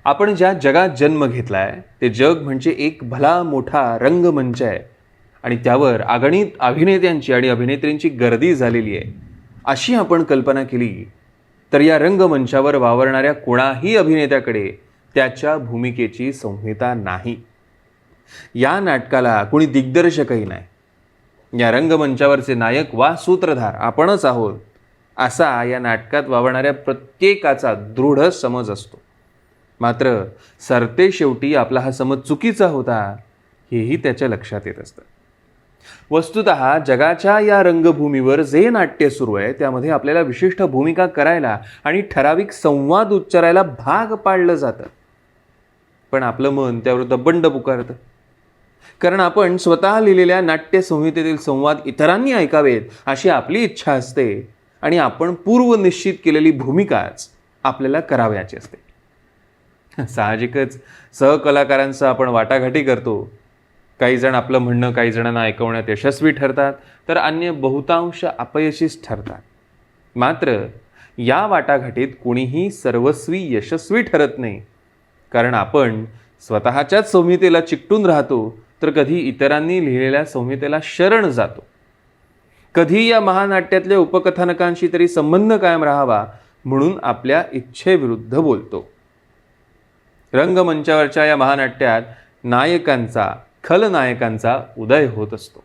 आपण ज्या जगात जन्म घेतलाय ते जग म्हणजे एक भला मोठा रंगमंच आहे आणि त्यावर अगणित अभिनेत्यांची आणि अभिनेत्रींची गर्दी झालेली आहे अशी आपण कल्पना केली तर या रंगमंचावर वावरणाऱ्या कोणाही अभिनेत्याकडे त्याच्या भूमिकेची संहिता नाही. या नाटकाला कोणी दिग्दर्शकही नाही. या रंगमंचावरचे नायक वा सूत्रधार आपणच आहोत असा या नाटकात वावरणाऱ्या प्रत्येकाचा दृढ समज असतो. मात्र सरते शेवटी आपला हा समज चुकीचा होता हेही त्याच्या लक्षात येत असतं. वस्तुतः जगाच्या या रंगभूमीवर जे नाट्य सुरू आहे त्यामध्ये आपल्याला विशिष्ट भूमिका करायला आणि ठराविक संवाद उच्चारायला भाग पाडलं जातं. पण आपलं मन त्याविरुद्ध बंड पुकारतं. कारण आपण स्वतः लिहिलेल्या नाट्य संहितेतील संवाद इतरांनी ऐकावेत अशी आपली इच्छा असते आणि आपण पूर्व निश्चित केलेली भूमिकाच आपल्याला करावयाची असते. साहजिकच सहकलाकारांचं आपण वाटाघाटी करतो. काही जण आपलं म्हणणं काही जणांना ऐकवण्यात यशस्वी ठरतात तर अन्य बहुतांश अपयशीच ठरतात. मात्र या वाटाघाटीत कोणीही सर्वस्वी यशस्वी ठरत नाही. कारण आपण स्वतःच्याच संहितेला चिकटून राहतो तर कधी इतरांनी लिहिलेल्या संहितेला शरण जातो. कधी या महानाट्यातल्या उपकथानकांशी तरी संबंध कायम राहावा म्हणून आपल्या इच्छेविरुद्ध बोलतो. रंगमंचावरच्या या महानाट्यात नायकांचा खलनायकांचा उदय होत असतो.